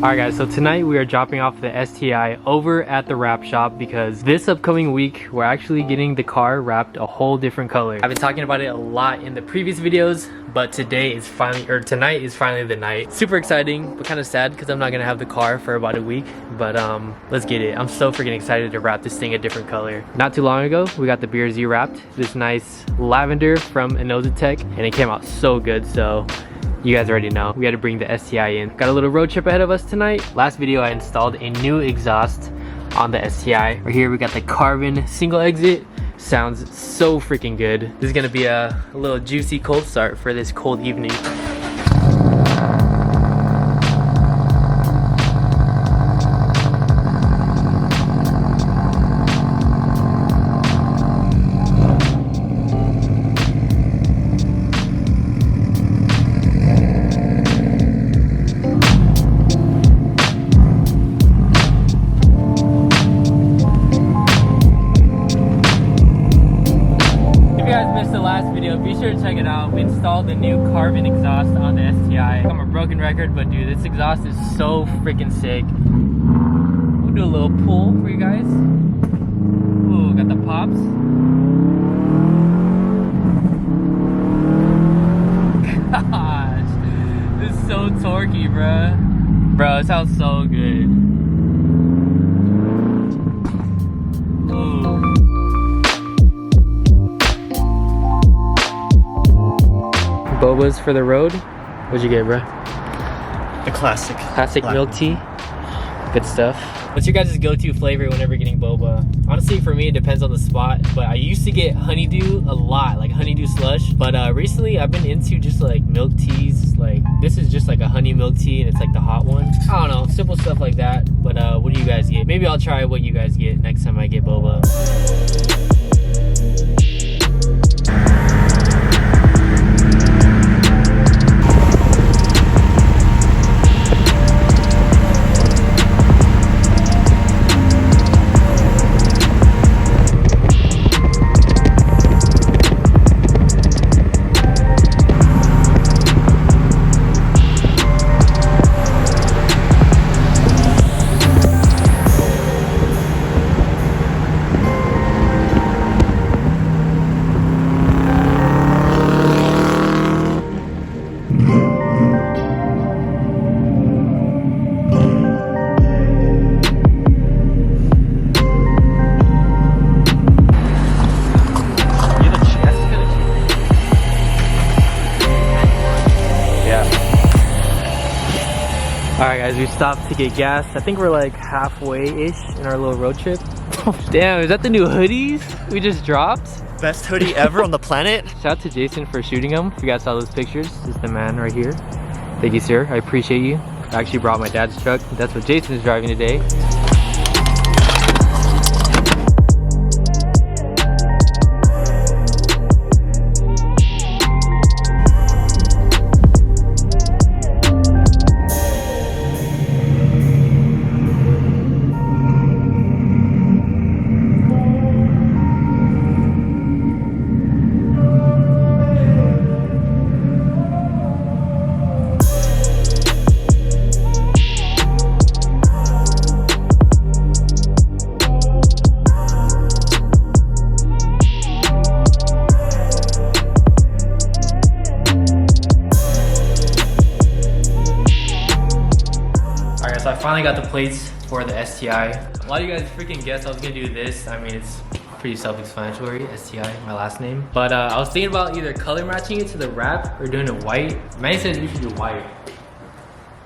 Alright guys, so tonight we are dropping off the STI over at the wrap shop because this upcoming week we're actually getting the car wrapped a whole different color. I've been talking about it a lot in the previous videos, but tonight is finally the night. Super exciting, but kind of sad because I'm not gonna have the car for about a week, but let's get it. I'm so freaking excited to wrap this thing a different color. Not too long ago, we got the BRGS wrapped, this nice lavender from Tech, and it came out so good, so you guys already know. We had to bring the STI in. Got a little road trip ahead of us tonight. Last video I installed a new exhaust on the STI. Right here we got the carbon single exit. Sounds so freaking good. This is gonna be a little juicy cold start for this cold evening. Be sure to check it out. We installed the new carbon exhaust on the STI. I'm a broken record, but dude, this exhaust is so freaking sick. We'll do a little pull for you guys. Ooh, got the pops. Gosh, this is so torquey, bruh. Bro, it sounds so good. Ooh. Bobas for the road. What'd you get, bro? The classic. Classic milk tea. Good stuff. What's your guys' go-to flavor whenever getting boba? Honestly, for me, it depends on the spot. But I used to get honeydew a lot, like honeydew slush. But recently, I've been into just like milk teas. Like this is just like a honey milk tea, and it's like the hot one. I don't know, simple stuff like that. But what do you guys get? Maybe I'll try what you guys get next time I get boba. Alright guys, we stopped to get gas. I think we're like halfway-ish in our little road trip. Damn, is that the new hoodies we just dropped? Best hoodie ever on the planet. Shout out to Jason for shooting them. If you guys saw those pictures, this is the man right here. Thank you, sir. I appreciate you. I actually brought my dad's truck. That's what Jason is driving today. So I finally got the plates for the STI. A lot of you guys freaking guessed I was gonna do this. I mean, it's pretty self-explanatory, STI, my last name. But I was thinking about either color matching it to the wrap or doing it white. Manny said we should do white.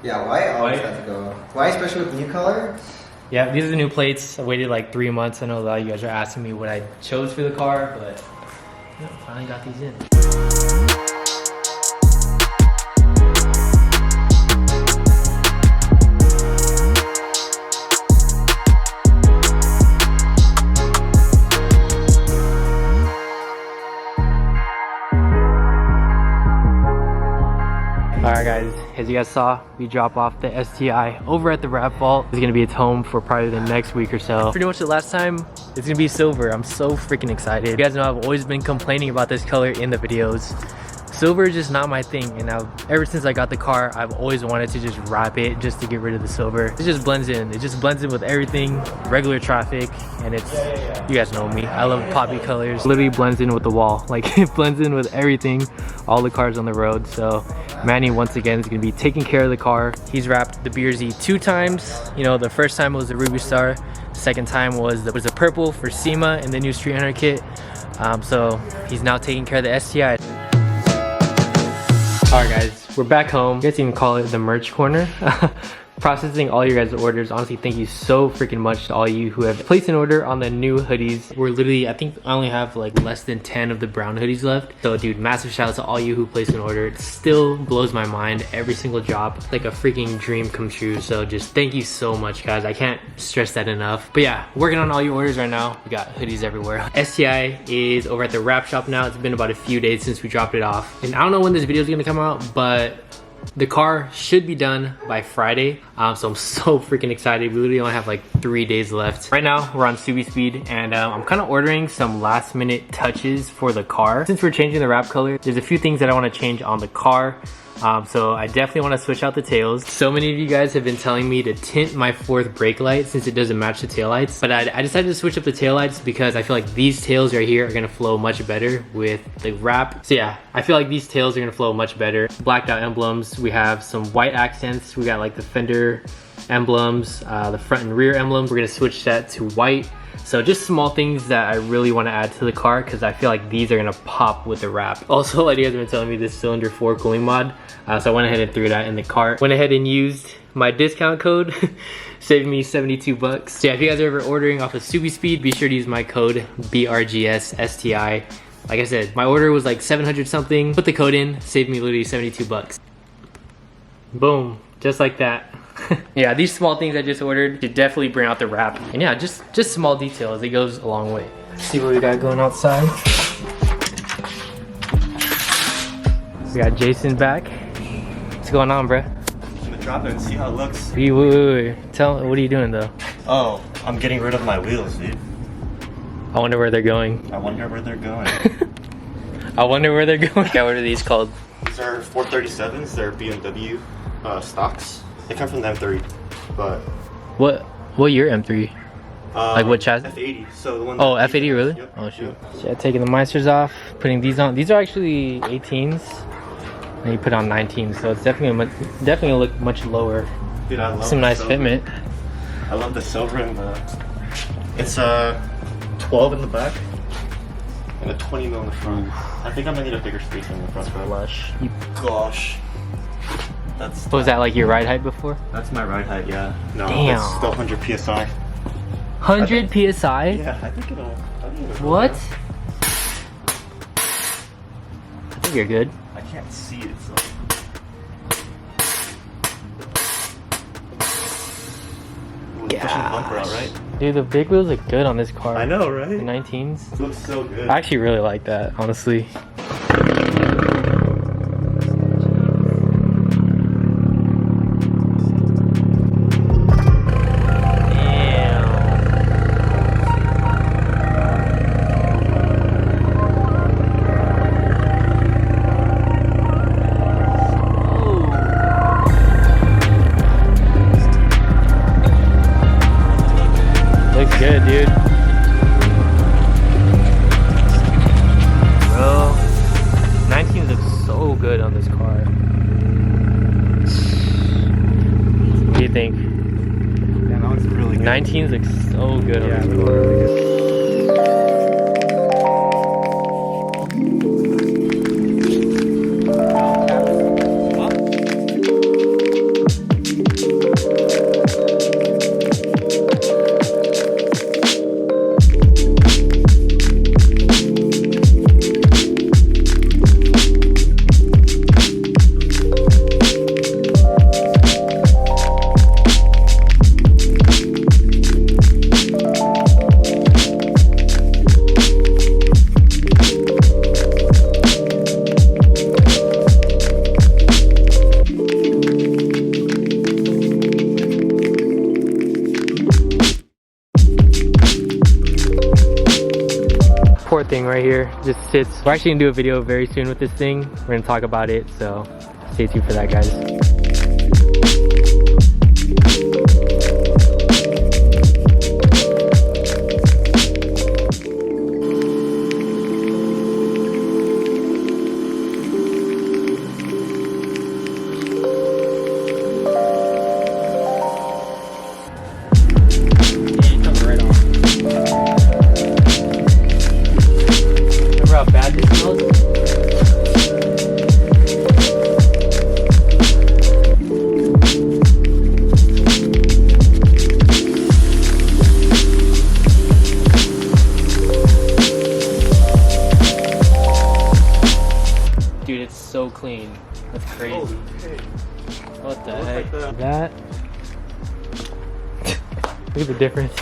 Yeah, white always has to go. White, especially with new color. Yeah, these are the new plates. I waited like 3 months. I know a lot of you guys are asking me what I chose for the car, but yeah, finally got these in. Alright guys, as you guys saw, we drop off the STI over at the wrap vault. It's gonna be its home for probably the next week or so. Pretty much the last time, it's gonna be silver. I'm so freaking excited. You guys know I've always been complaining about this color in the videos. Silver is just not my thing, and ever since I got the car, I've always wanted to just wrap it just to get rid of the silver. It just blends in. It just blends in with everything, regular traffic, and it's, you guys know me. I love poppy colors. Literally blends in with the wall. Like it blends in with everything, all the cars on the road. So Manny once again is gonna be taking care of the car. He's wrapped the BRZ 2 times. You know, the first time was the Ruby Star. The second time was the purple for SEMA in the new Street Hunter kit. So he's now taking care of the STI. Alright guys, we're back home. You guys even call it the merch corner. Processing all your guys' orders. Honestly, thank you so freaking much to all you who have placed an order on the new hoodies. We're literally, I think I only have like less than 10 of the brown hoodies left. So dude, massive shout out to all you who placed an order. It still blows my mind every single job. It's like a freaking dream come true. So just thank you so much guys. I can't stress that enough. But yeah, working on all your orders right now. We got hoodies everywhere. STI is over at the wrap shop now. It's been about a few days since we dropped it off. And I don't know when this video is gonna come out, but the car should be done by Friday, so I'm so freaking excited. We literally only have like 3 days left. Right now, we're on Subi Speed, and I'm kind of ordering some last minute touches for the car. Since we're changing the wrap color, there's a few things that I want to change on the car. So I definitely want to switch out the tails. So many of you guys have been telling me to tint my 4th brake light since it doesn't match the taillights. But I decided to switch up the taillights because I feel like these tails right here are gonna flow much better with the wrap. So yeah, I feel like these tails are gonna flow much better. Blacked out emblems. We have some white accents. We got like the fender emblems, the front and rear emblems. We're gonna switch that to white. So just small things that I really want to add to the car because I feel like these are gonna pop with the wrap. Also, like you guys have been telling me, this cylinder 4 cooling mod. So I went ahead and threw that in the cart. Went ahead and used my discount code. Saved me 72 bucks. So yeah, if you guys are ever ordering off of Subi Speed, be sure to use my code BRGS STI. Like I said, my order was like 700 something. Put the code in, saved me literally 72 bucks. Boom, just like that. Yeah, these small things I just ordered should definitely bring out the wrap. And yeah, just small details, it goes a long way. Let's see what we got going outside. We got Jason back. What's going on, bruh? I'm gonna drop it and see how it looks. Wait. What are you doing though? Oh, I'm getting rid of my wheels, dude. I wonder where they're going. I wonder where they're going. I wonder where they're going. Yeah, what are these called? These are 437s. They're BMW stocks. They come from the M3, but... What year M3? Like what chassis? F80. So the one. Oh, F80 really? Yep. Oh shoot. So yeah, taking the Meisters off, putting these on. These are actually 18s, and you put on 19s, so it's definitely gonna look much lower. Dude, I love some nice silver. fitment. I love the silver and the. It's 12 in the back and a 20 mil in the front. I think I'm gonna need a bigger space in the front. Lush. Gosh. That's. What was that, like your ride height before? That's my ride height, yeah. No, damn. it's still 100 psi. 100 psi? Yeah, I think it'll. What? I think you're good. I can't see it, so. Ooh, pushing the bumper out, right? Dude, the big wheels look good on this car. I know, right? The 19s. It looks so good. I actually really like that, honestly. Looks good, dude. Bro, 19 looks so good on this car. What do you think? Yeah, that looks really good. 19s look so good on this car. Really good. everything right here. Just sits. We're actually gonna do a video very soon with this thing. We're gonna talk about it, so stay tuned for that, guys. How bad this smells? Dude, it's so clean. That's crazy. What the heck? Like That. Look at the difference.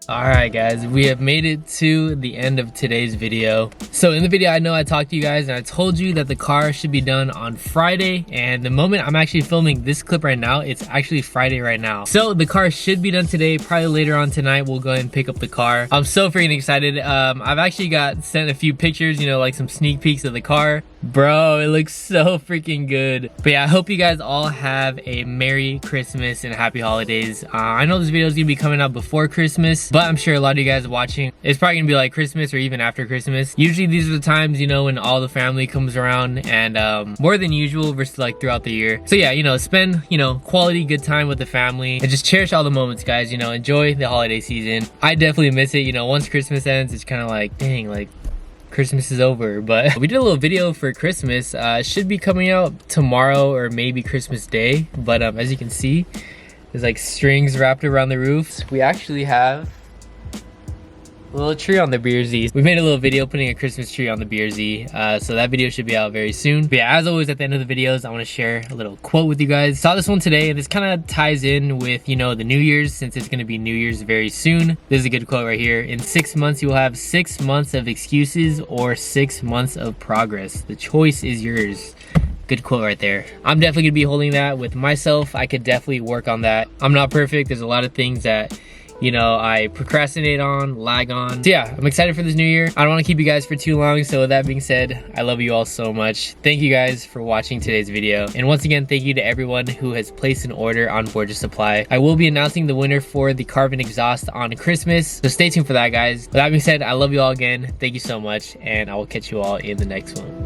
Alright guys, we have made it to the end of today's video. So in the video, I know I talked to you guys and I told you that the car should be done on Friday, and the moment I'm actually filming this clip right now, it's actually Friday right now. So the car should be done today. Probably later on tonight we'll go ahead and pick up the car. I'm so freaking excited. I've actually got sent a few pictures, you know, like some sneak peeks of the car. Bro, it looks so freaking good. But yeah, I hope you guys all have a Merry Christmas and Happy Holidays. I know this video is gonna be coming out before Christmas, but I'm sure a lot of you guys watching, it's probably gonna be like Christmas or even after Christmas. Usually these are the times, you know, when all the family comes around, and more than usual versus like throughout the year. So yeah, you know, spend, you know, quality good time with the family and just cherish all the moments, guys. You know, enjoy the holiday season. I definitely miss it. You know, once Christmas ends, it's kind of like, dang, like Christmas is over. But we did a little video for Christmas. It should be coming out tomorrow or maybe Christmas Day. But as you can see, there's like strings wrapped around the roofs. We actually have a little tree on the BRZ. We made a little video putting a Christmas tree on the BRZ, so that video should be out very soon. But yeah, as always at the end of the videos, I want to share a little quote with you guys. Saw this one today, and this kind of ties in with, you know, the New Year's, since it's going to be New Year's very soon. This is a good quote right here. In 6 months, you will have 6 months of excuses or 6 months of progress. The choice is yours. Good quote right there. I'm definitely gonna be holding that with myself. I could definitely work on that. I'm not perfect. There's a lot of things that, you know, I procrastinate on, lag on. So yeah, I'm excited for this new year. I don't want to keep you guys for too long. So with that being said, I love you all so much. Thank you guys for watching today's video. And once again, thank you to everyone who has placed an order on BRGS Supply. I will be announcing the winner for the carbon exhaust on Christmas. So stay tuned for that, guys. With that being said, I love you all again. Thank you so much. And I will catch you all in the next one.